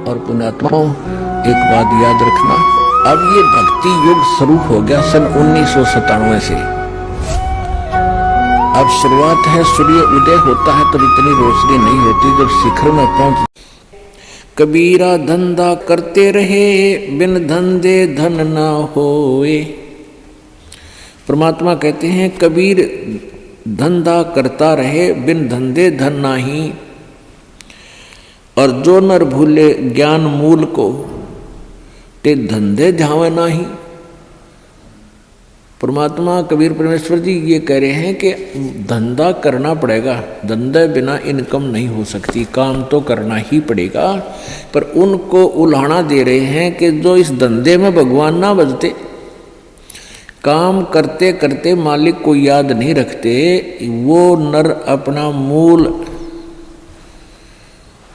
और पुण्यात्माओं, एक बात याद रखना, अब ये भक्ति युग शुरू हो गया सन 1997 से। अब शुरुआत है, सूर्य उदय होता है तो इतनी रोशनी नहीं होती जब शिखर में पहुंच। कबीरा धंधा करते रहे बिन धंधे धन ना होए। परमात्मा कहते हैं कबीर धंधा करता रहे बिन धंधे धन नाही, और जो नर भूले ज्ञान मूल को ते धंधे ध्यावे नाही। परमात्मा कबीर परमेश्वर जी ये कह रहे हैं कि धंधा करना पड़ेगा, धंधे बिना इनकम नहीं हो सकती, काम तो करना ही पड़ेगा। पर उनको उल्हाना दे रहे हैं कि जो इस धंधे में भगवान ना बजते, काम करते करते मालिक को याद नहीं रखते, वो नर अपना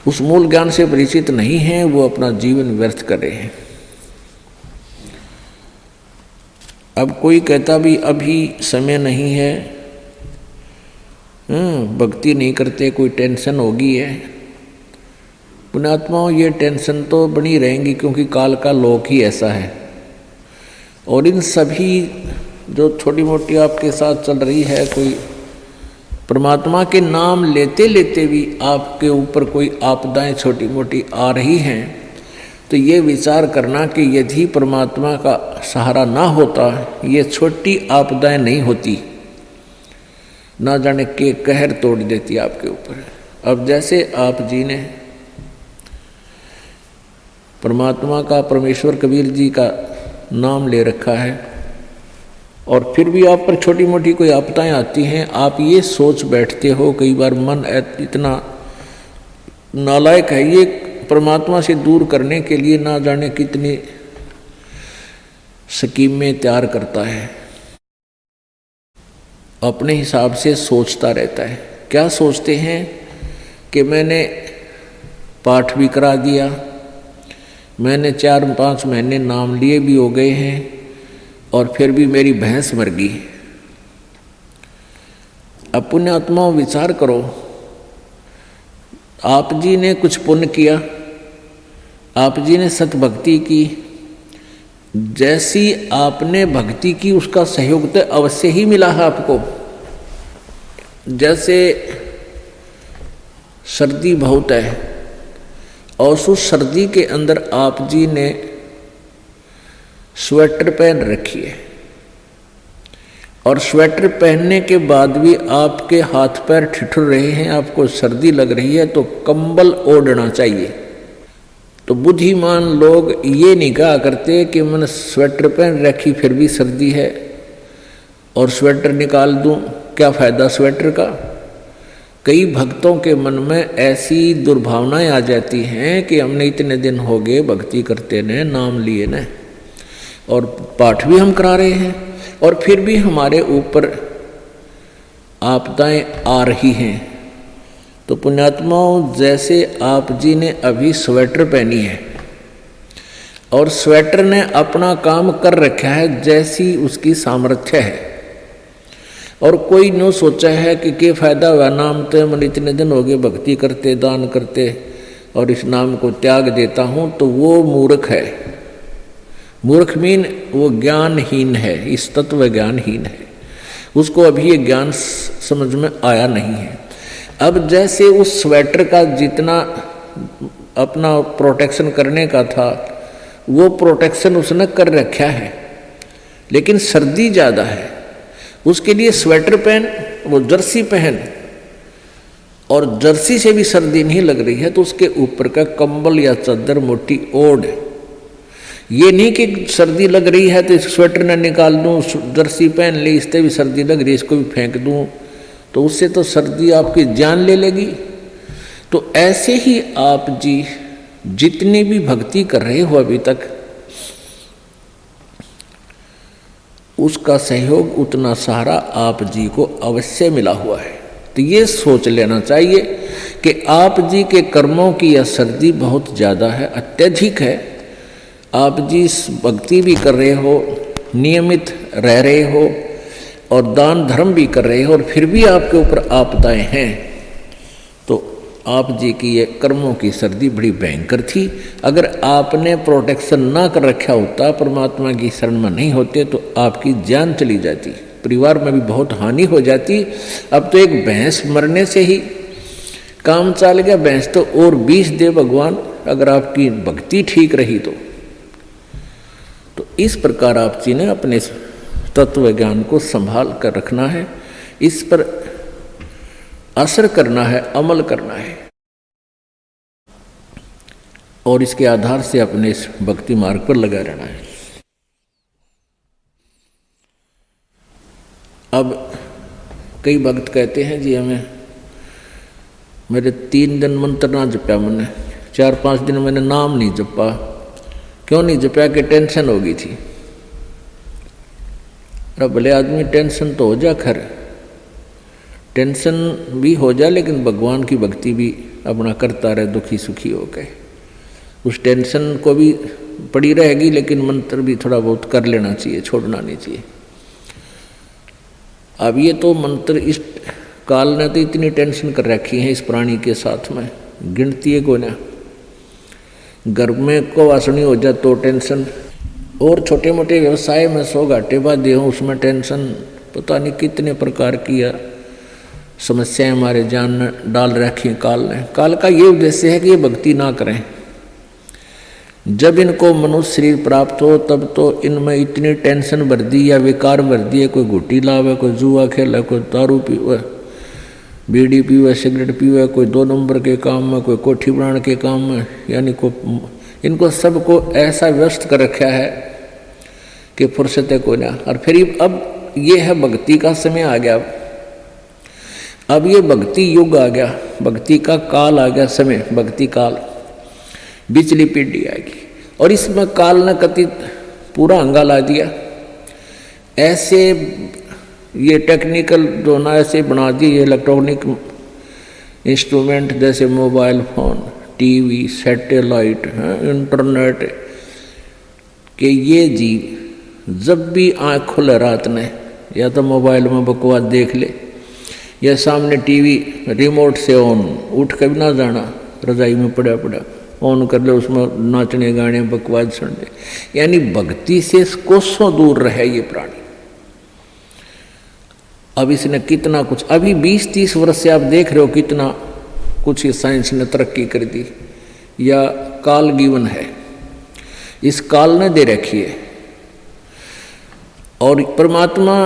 उस मूल ज्ञान से परिचित नहीं है, वो अपना जीवन व्यर्थ कर रहे हैं। अब कोई कहता भी अभी समय नहीं है, भक्ति नहीं करते, कोई टेंशन होगी है। पुण्यात्माओं, ये टेंशन तो बनी रहेंगी क्योंकि काल का लोक ही ऐसा है। और इन सभी जो छोटी मोटी आपके साथ चल रही है, कोई परमात्मा के नाम लेते लेते भी आपके ऊपर कोई आपदाएं छोटी मोटी आ रही हैं, तो ये विचार करना कि यदि परमात्मा का सहारा ना होता ये छोटी आपदाएं नहीं होती, ना जाने के कहर तोड़ देती आपके ऊपर। अब जैसे आप जी ने परमात्मा का, परमेश्वर कबीर जी का नाम ले रखा है, और फिर भी आप पर छोटी मोटी कोई आपदाएं आती हैं, आप ये सोच बैठते हो, कई बार मन इतना नालायक है, ये परमात्मा से दूर करने के लिए ना जाने कितनी स्कीमें तैयार करता है, अपने हिसाब से सोचता रहता है। क्या सोचते हैं कि मैंने पाठ भी करा दिया, मैंने 4-5 महीने नाम लिए भी हो गए हैं, और फिर भी मेरी भैंस मर गई। अब पुण्यात्माओं विचार करो, आप जी ने कुछ पुण्य किया, आप जी ने सत भक्ति की, जैसी आपने भक्ति की उसका सहयोग तो अवश्य ही मिला है आपको। जैसे सर्दी बहुत है और उस सर्दी के अंदर आप जी ने स्वेटर पहन रखी है, और स्वेटर पहनने के बाद भी आपके हाथ पैर ठिठुर रहे हैं, आपको सर्दी लग रही है, तो कंबल ओढ़ना चाहिए। तो बुद्धिमान लोग ये नहीं कहा करते कि मैंने स्वेटर पहन रखी फिर भी सर्दी है और स्वेटर निकाल दूं, क्या फ़ायदा स्वेटर का। कई भक्तों के मन में ऐसी दुर्भावनाएं आ जाती हैं कि हमने इतने दिन हो गए भक्ति करते ने, नाम लिए ने, और पाठ भी हम करा रहे हैं, और फिर भी हमारे ऊपर आपदाएं आ रही हैं। तो पुण्यात्माओं, जैसे आप जी ने अभी स्वेटर पहनी है और स्वेटर ने अपना काम कर रखा है जैसी उसकी सामर्थ्य है, और कोई नो सोचा है कि क्या फायदा हुआ, नाम तो मन इतने दिन हो गए भक्ति करते, दान करते, और इस नाम को त्याग देता हूँ, तो वो मूर्ख है। मूर्ख मीन वो ज्ञानहीन है, इस तत्व ज्ञानहीन है, उसको अभी ये ज्ञान समझ में आया नहीं है। अब जैसे उस स्वेटर का जितना अपना प्रोटेक्शन करने का था वो प्रोटेक्शन उसने कर रखा है, लेकिन सर्दी ज़्यादा है, उसके लिए स्वेटर पहन, वो जर्सी पहन, और जर्सी से भी सर्दी नहीं लग रही है तो उसके ऊपर का कंबल या चादर मोटी ओढ़। ये नहीं कि सर्दी लग रही है तो इस स्वेटर न निकाल दूँ, जर्सी पहन ली, इससे भी सर्दी लग रही है इसको भी फेंक दूँ, तो उससे तो सर्दी आपकी जान ले लेगी। तो ऐसे ही आप जी जितनी भी भक्ति कर रहे हो अभी तक, उसका सहयोग, उतना सहारा आप जी को अवश्य मिला हुआ है। तो ये सोच लेना चाहिए कि आप जी के कर्मों की यह सर्दी बहुत ज़्यादा है, अत्यधिक है। आप जी भक्ति भी कर रहे हो, नियमित रह रहे हो, और दान धर्म भी कर रहे हो, और फिर भी आपके ऊपर आपदाएं हैं, तो आप जी की ये कर्मों की सर्दी बड़ी भयंकर थी। अगर आपने प्रोटेक्शन ना कर रखा होता, परमात्मा की शरण में नहीं होते, तो आपकी जान चली जाती, परिवार में भी बहुत हानि हो जाती। अब तो एक भैंस मरने से ही काम चल गया, भैंस तो और 20 दे भगवान, अगर आपकी भक्ति ठीक रही तो इस प्रकार आप जी ने अपने तत्व ज्ञान को संभाल कर रखना है, इस पर असर करना है, अमल करना है, और इसके आधार से अपने इस भक्ति मार्ग पर लगा रहना है। अब कई भक्त कहते हैं जी हमें, मेरे 3 दिन मंत्र ना जपा, मैंने 4-5 दिन मैंने नाम नहीं जपा। क्यों नहीं जपा? कि टेंशन हो गई थी। अरे भले आदमी टेंशन तो हो जा, खैर टेंशन भी हो जा, लेकिन भगवान की भक्ति भी अपना करता रहे, दुखी सुखी हो गए। उस टेंशन को भी पड़ी रहेगी, लेकिन मंत्र भी थोड़ा बहुत कर लेना चाहिए, छोड़ना नहीं चाहिए। अब ये तो मंत्र इस काल ने तो इतनी टेंशन कर रखी है इस प्राणी के साथ में, गिनती है को ना। घर में को वासनी हो जाए तो टेंशन, और छोटे मोटे व्यवसाय में 100 घाटे बाधे हों उसमें टेंशन, पता नहीं कितने प्रकार की समस्याएं हमारे जान में डाल रखी हैं काल ने। काल का ये उद्देश्य है कि ये भक्ति ना करें। जब इनको मनुष्य शरीर प्राप्त हो तब तो इनमें इतनी टेंशन भर दी या विकार भर दिए, कोई घुट्टी लावे, कोई जुआ खेले, कोई दारू पीवे, बीड़ी पीवे, सिगरेट पीवे, कोई 2 नंबर के काम में, कोई कोठी बनाने के काम में, यानी को इनको सबको ऐसा व्यस्त कर रखा है कि फुर्सत है कोई ना। और फिर अब ये है भक्ति का समय आ गया, अब ये भक्ति युग आ गया, भक्ति का काल आ गया, समय भक्ति काल, बिचली पीढ़ी आएगी। और इसमें काल ने कति पूरा अंगा ला दिया, ऐसे ये टेक्निकल जो ना ऐसे बना दिए इलेक्ट्रॉनिक इंस्ट्रूमेंट, जैसे mobile phone, TV, satellite, internet, कि ये जी जब भी आँख खुले रात ने, या तो मोबाइल में बकवास देख ले, या सामने टीवी रिमोट से ऑन, उठ कर भी ना जाना, रजाई में पड़ा पड़ा ऑन कर ले, उसमें नाचने गाने बकवास सुन ले। यानी भक्ति से कोसों दूर रहे ये प्राणी। अब इसने कितना कुछ, अभी 20-30 वर्ष से आप देख रहे हो कितना कुछ साइंस ने तरक्की कर दी, या काल गिवन है, इस काल ने दे रखी है। और परमात्मा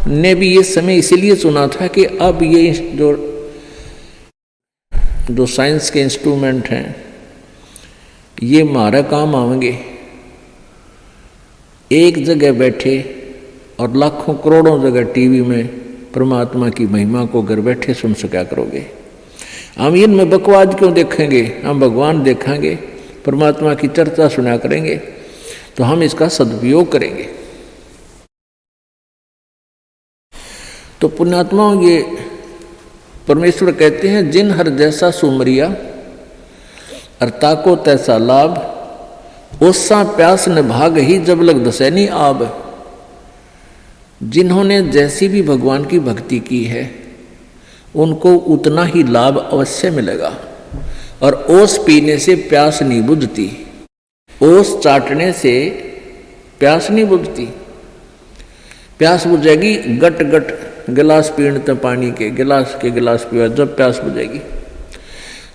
ने भी ये समय इसीलिए चुना था कि अब ये जो साइंस के इंस्ट्रूमेंट हैं ये हमारा काम आएंगे। एक जगह बैठे और लाखों करोड़ों जगह टीवी में परमात्मा की महिमा को घर बैठे सुन सका करोगे। हम इनमें बकवाद क्यों देखेंगे? हम भगवान देखेंगे, परमात्मा की चर्चा सुना करेंगे, तो हम इसका सदुपयोग करेंगे। तो पुण्यात्माओं, ये परमेश्वर कहते हैं, जिन हर जैसा सुमरिया अर्ता को तैसा लाभ, ओसा प्यास न भाग ही जब लग दसैनी आब। जिन्होंने जैसी भी भगवान की भक्ति की है उनको उतना ही लाभ अवश्य मिलेगा। और ओस पीने से प्यास नहीं बुझती, ओस चाटने से प्यास नहीं बुझती। प्यास बुझेगी गट गट गिलास पीने पानी के गिलास पीवा, जब प्यास बुझेगी।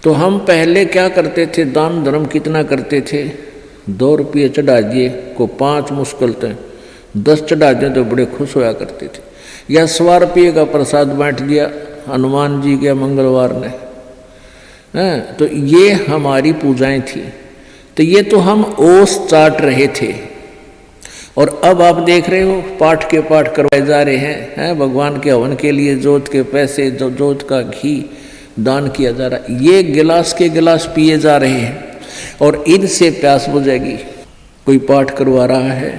तो हम पहले क्या करते थे, दान धर्म कितना करते थे, 2 रुपये चढ़ा दिए को 5 मुश्किल थे, 10 चढ़ा दिए तो बड़े खुश होया करते थे। या 100 रुपये का प्रसाद बांट दिया हनुमान जी के मंगलवार ने, तो ये हमारी पूजाएं थी। तो ये तो हम ओस चाट रहे थे। और अब आप देख रहे हो पाठ के पाठ करवाए जा रहे हैं, भगवान के हवन के लिए जोत के पैसे, जो जोत का घी दान किया जा रहा है, ये गिलास के गिलास पिए जा रहे हैं और इनसे प्यास बुझेगी। कोई पाठ करवा रहा है,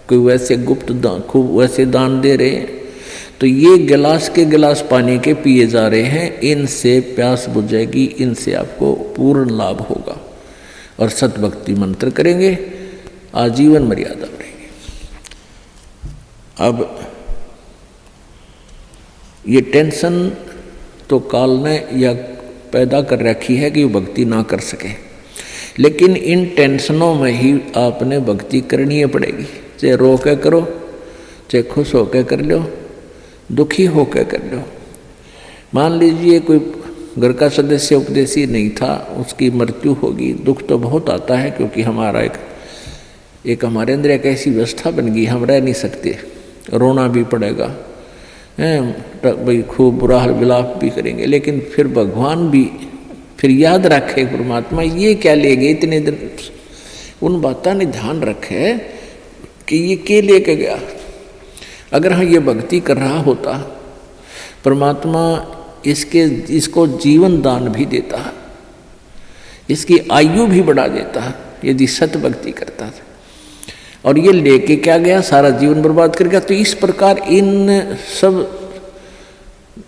कोई वैसे गुप्त दान, खूब वैसे दान दे रहे हैं, तो ये गिलास के गिलास पानी के पिए जा रहे हैं, इनसे प्यास बुझेगी, इनसे आपको पूर्ण लाभ होगा। और सतभक्ति मंत्र करेंगे, आजीवन मर्यादा बढ़ेगी। अब ये टेंशन तो काल ने या पैदा कर रखी है कि वो भक्ति ना कर सके। लेकिन इन टेंशनों में ही आपने भक्ति करनी पड़ेगी, चाहे रो के करो, चाहे खुश होकर कर लो, दुखी होकर कर लो। मान लीजिए कोई घर का सदस्य उपदेशी नहीं था, उसकी मृत्यु होगी, दुख तो बहुत आता है, क्योंकि हमारा एक हमारे अंदर एक ऐसी व्यवस्था बन गई, हम रह नहीं सकते, रोना भी पड़ेगा, भाई खूब बुरा हाल विलाप भी करेंगे। लेकिन फिर भगवान भी फिर याद रखे, परमात्मा ये क्या ले गए इतने दिन, उन बातों ने ध्यान रखे कि ये क्या लेके गया। अगर हम ये भक्ति कर रहा होता, परमात्मा इसको जीवन दान भी देता, इसकी आयु भी बढ़ा देता यदि सत भक्ति करता था। और ये लेके क्या गया, सारा जीवन बर्बाद कर गया। तो इस प्रकार इन सब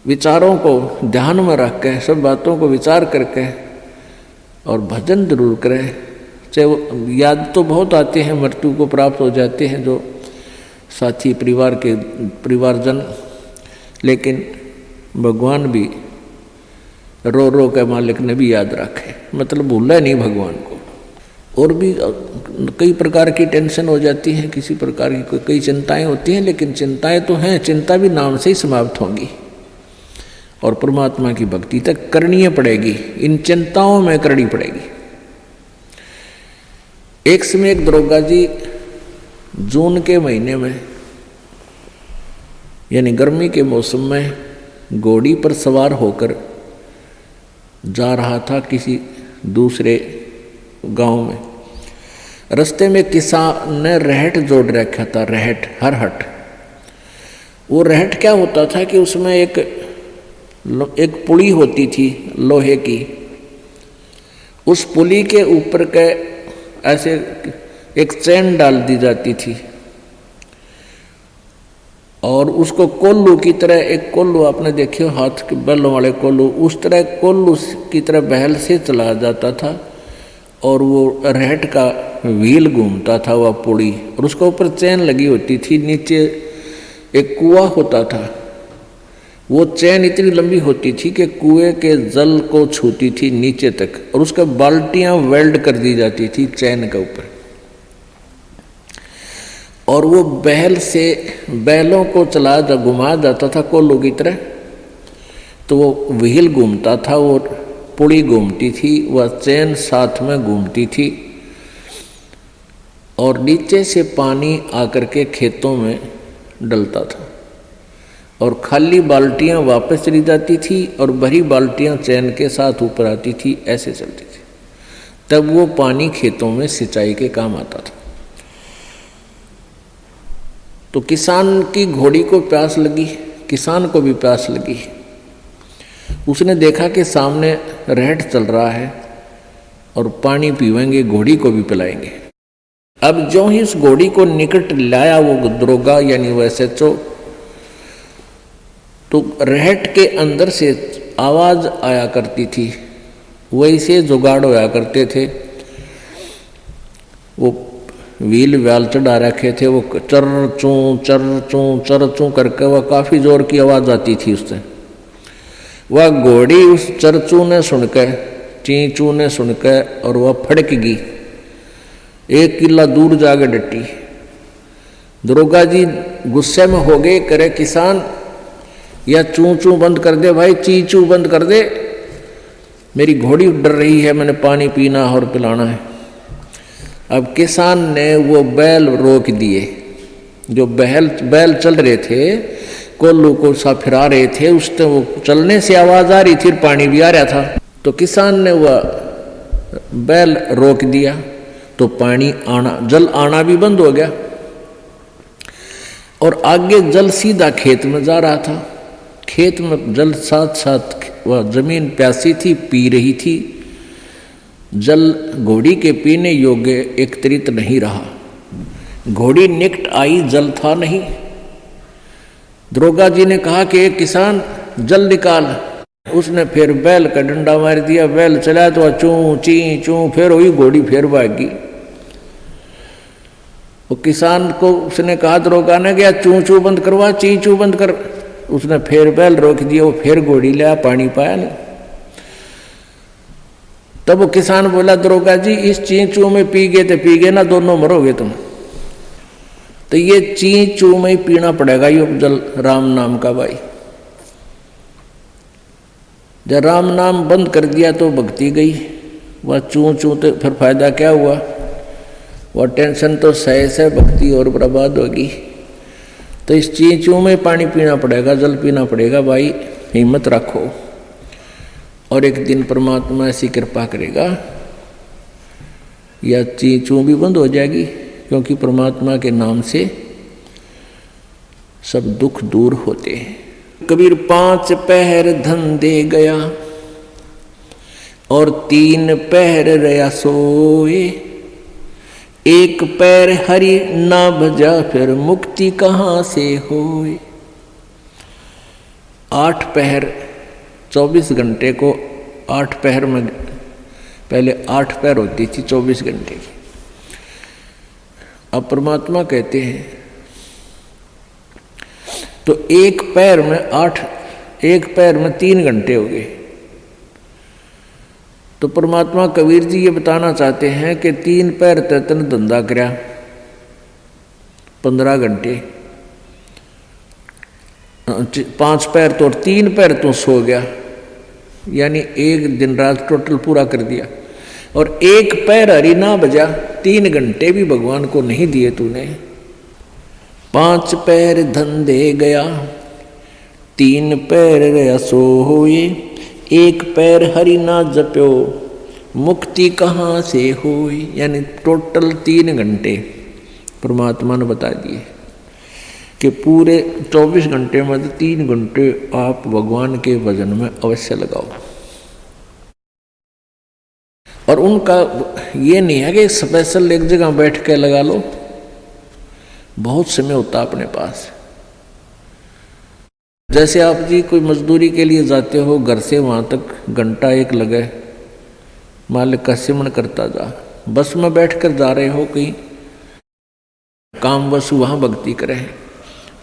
विचारों को ध्यान में रख के, सब बातों को विचार करके और भजन जरूर करें। चाहे वो याद तो बहुत आते हैं, मृत्यु को प्राप्त हो जाते हैं जो साथी परिवारजन, लेकिन भगवान भी रो रो के मालिक ने भी याद रखे, मतलब भूला नहीं भगवान को। और भी कई प्रकार की टेंशन हो जाती है, किसी प्रकार की कई चिंताएं होती हैं, लेकिन चिंताएं तो हैं, चिंता भी नाम से ही समाप्त होंगी और परमात्मा की भक्ति तक करनी पड़ेगी, इन चिंताओं में करनी पड़ेगी। एक समय एक दरोगा जी जून के महीने में यानी गर्मी के मौसम में घोड़ी पर सवार होकर जा रहा था किसी दूसरे गांव में। रास्ते में किसान ने रहट जोड़ रखा था, रहट, हरहट। वो रहट क्या होता था कि उसमें एक पुली होती थी लोहे की, उस पुली के ऊपर के ऐसे एक चैन डाल दी जाती थी और उसको कोल्लू की तरह, एक कोल्लू आपने देखे हाथ के बैलों वाले कोल्लू, उस तरह कोल्लू की तरह बहल से चला जाता था और वो रहट का व्हील घूमता था वह पुड़ी, और उसके ऊपर चैन लगी होती थी। नीचे एक कुआं होता था, वो चैन इतनी लंबी होती थी कि कुएं के जल को छूती थी नीचे तक, और उसके बाल्टियां वेल्ड कर दी जाती थी चैन के ऊपर। और वो बैल से बैलों को चला जब घुमा जाता था कोल्लू की तरह, तो वो व्हील घूमता था, वो पुड़ी घूमती थी, वह चैन साथ में घूमती थी, और नीचे से पानी आकर के खेतों में डलता था और खाली बाल्टियां वापस चली जाती थी और भरी बाल्टियां चैन के साथ ऊपर आती थी, ऐसे चलती थी। तब वो पानी खेतों में सिंचाई के काम आता था। तो किसान की घोड़ी को प्यास लगी, किसान को भी प्यास लगी। उसने देखा कि सामने रहट चल रहा है और पानी पीवेंगे, घोड़ी को भी पिलाएंगे। अब जो ही उस घोड़ी को निकट लाया वो दरोगा यानी वह SHO, तो रहट के अंदर से आवाज आया करती थी, वैसे जुगाड़ होया करते थे। वो व्हील व्याल चढ़ा रखे थे, वो चर चूं करके वह काफी जोर की आवाज आती थी उससे। वह घोड़ी उस चरचू ने सुनकर, चींचू ने सुनकर, और वह फड़क गई, 1 किला दूर जाके डटी। दरोगा जी गुस्से में हो गए, करे किसान या चूं बंद कर दे भाई, चींचू बंद कर दे, मेरी घोड़ी डर रही है, मैंने पानी पीना और पिलाना है। अब किसान ने वो बैल रोक दिए, जो बैल चल रहे थे, कोल्लू को सा फिरा रहे थे, उससे वो चलने से आवाज आ रही थी, पानी भी आ रहा था। तो किसान ने वह बैल रोक दिया, तो पानी आना, जल आना भी बंद हो गया और आगे जल सीधा खेत में जा रहा था। खेत में जल साथ साथ वह जमीन प्यासी थी, पी रही थी। जल घोड़ी के पीने योग्य एकत्रित नहीं रहा, घोड़ी निकट आई, जल था नहीं। दरोगा जी ने कहा कि एक किसान जल निकाल। उसने फिर बैल का डंडा मार दिया, बैल चला तो चूं ची चूं, फिर वही घोड़ी फिर भागी। वो किसान को उसने कहा, दरोगा ने गया चूं चूं बंद करवा, ची चूं बंद कर। उसने फिर बैल रोक दिया, वो फिर घोड़ी लिया, पानी पाया नहीं। तब वो किसान बोला, दरोगा जी इस चींचू में पी गए तो पी गए ना, दोनों मरोगे तुम। तो ये चींचू में ही पीना पड़ेगा यो जल राम नाम का भाई। जब राम नाम बंद कर दिया तो भक्ति गई, वह चू चू तो फिर फायदा क्या हुआ, वह टेंशन तो सह से भक्ति और बर्बाद होगी। तो इस चींचू में पानी पीना पड़ेगा, जल पीना पड़ेगा भाई, हिम्मत रखो। और एक दिन परमात्मा ऐसी कृपा करेगा या चींचू भी बंद हो जाएगी, क्योंकि परमात्मा के नाम से सब दुख दूर होते हैं। कबीर 5 पहर धन दे गया और 3 पहर रया सोए, 1 पैर हरि ना भजा फिर मुक्ति कहाँ से होए। 8 पहर 24 घंटे को 8 पहर में, पहले 8 पहर होती थी 24 घंटे की। अब परमात्मा कहते हैं तो 1 पैर में 8, 1 पैर में 3 घंटे हो गए। तो परमात्मा कबीर जी ये बताना चाहते हैं कि 3 पैर तन धंधा करया 15 घंटे, 5 पैर तो 3 पैर तो सो गया, यानी 1 दिन रात टोटल पूरा कर दिया। और 1 पैर हरि ना बजा, 3 घंटे भी भगवान को नहीं दिए तूने। 5 पैर धन दे गया, 3 पैर रया सोए, 1 पैर हरि ना जप्यो मुक्ति कहाँ से होई। यानी टोटल 3 घंटे परमात्मा ने बता दिए कि पूरे 24 घंटे में 3 घंटे आप भगवान के भजन में अवश्य लगाओ। और उनका ये नहीं है कि स्पेशल एक जगह बैठ के लगा लो, बहुत समय होता अपने पास। जैसे आप जी कोई मजदूरी के लिए जाते हो, घर से वहाँ तक घंटा 1 लगे, मालिक का सिमरण करता जा। बस में बैठ कर जा रहे हो कहीं काम, बस वहाँ भक्ति करें।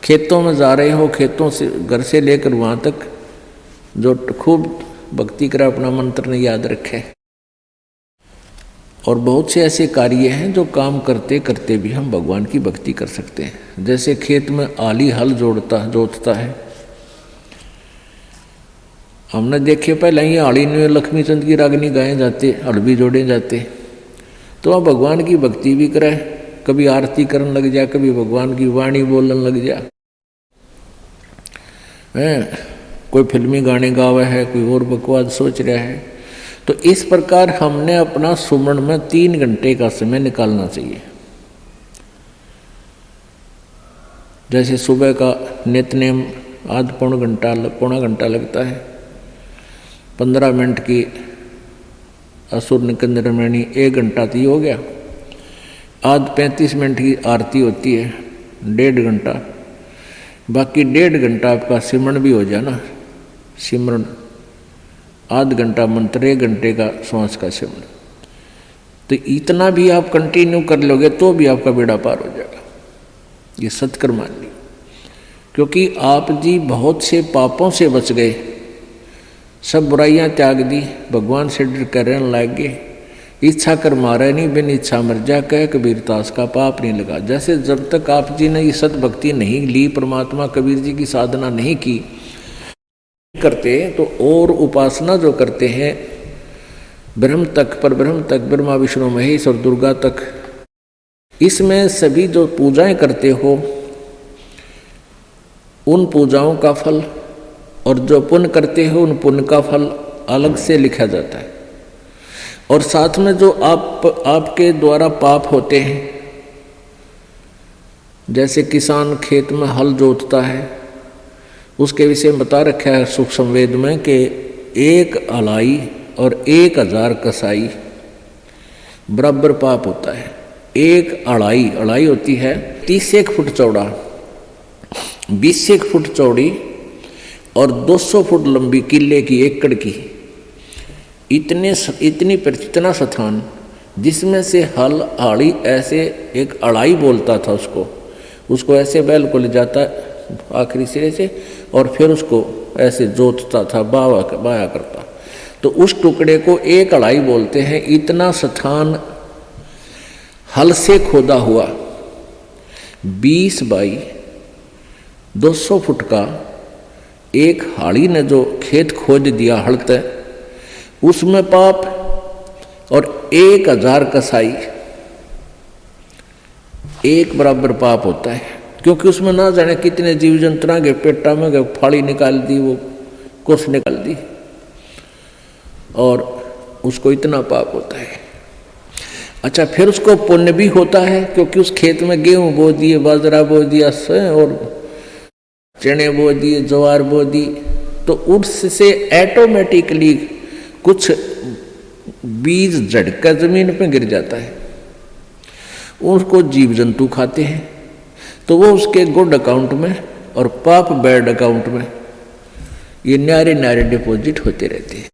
खेतों में जा रहे हो, खेतों से घर से लेकर वहाँ तक जो खूब भक्ति करे, अपना मंत्र ने याद रखे। और बहुत से ऐसे कार्य हैं जो काम करते करते भी हम भगवान की भक्ति कर सकते हैं। जैसे खेत में आली हल जोतता है, हमने देखे पहले ही आली में लक्ष्मी चंद की रागनी गाए जाते, हल भी जोड़े जाते। तो आप भगवान की भक्ति भी करे, कभी आरती करने लग जा, कभी भगवान की वाणी बोलने लग जा, कोई फिल्मी गाने गावे है, कोई और बकवाद सोच रहा है। तो इस प्रकार हमने अपना सुमरण में 3 घंटे का समय निकालना चाहिए। जैसे सुबह का नित्यनेम आध पौना घंटा लगता है, 15 मिनट की असुर निकंदरमणि 1 घंटा तो हो गया, आध 35 मिनट की आरती होती है 1.5 घंटा, बाकी 1.5 घंटा आपका सिमरण भी हो जाए ना, सिमरण आध घंटा मंत्र, 1 घंटे का श्वास का सिमरण। तो इतना भी आप कंटिन्यू कर लोगे तो भी आपका बेड़ा पार हो जाएगा। ये सत्कर्म मान ली, क्योंकि आप जी बहुत से पापों से बच गए, सब बुराइयां त्याग दी, भगवान से डर कर रहने लग गए। इच्छा कर मारे नहीं, बिन इच्छा मर जा, कह कबीर दास का पाप नहीं लगा। जैसे जब तक आप जी ने ये सतभक्ति नहीं ली, परमात्मा कबीर जी की साधना नहीं की करते, तो और उपासना जो करते हैं ब्रह्म तक, पर ब्रह्म तक, ब्रह्मा विष्णु महेश और दुर्गा तक, इसमें सभी जो पूजाएं करते हो उन पूजाओं का फल और जो पुण्य करते हो उन पुण्य का फल अलग से लिखा जाता है। और साथ में जो आपके द्वारा पाप होते हैं, जैसे किसान खेत में हल जोतता है, उसके विषय में बता रखा है सुख संवेद में कि 1 अलाई और 1000 कसाई बराबर पाप होता है। 1 अड़ाई होती है 30 फुट चौड़ा, 20 फुट चौड़ी और 200 फुट लंबी, किले की, एकड़ की, इतना स्थान जिसमें से हल आड़ी ऐसे एक अड़ाई बोलता था उसको ऐसे बैल को ले जाता आखिरी सिरे से और फिर उसको ऐसे जोतता था, बाया करता। तो उस टुकड़े को एक अढ़ाई बोलते हैं। इतना स्थान हल से खोदा हुआ 20 बाई 200 फुट का एक हाड़ी ने जो खेत खोद दिया हल तय, उसमें पाप और 1000 कसाई एक बराबर पाप होता है। क्योंकि उसमें ना जाने कितने जीव जंतुओं के पेटा में गए, फाड़ी निकाल दी, वो कुछ निकाल दी, और उसको इतना पाप होता है। अच्छा, फिर उसको पुण्य भी होता है, क्योंकि उस खेत में गेहूं बो दिए, बाजरा बो दिया और चने बो दिए, ज्वार बो दी, तो उससे ऑटोमेटिकली कुछ बीज झटका जमीन पे गिर जाता है, उसको जीव जंतु खाते हैं, तो वो उसके गुड अकाउंट में और पाप बैड अकाउंट में ये न्यारे न्यारे डिपॉजिट होते रहते हैं।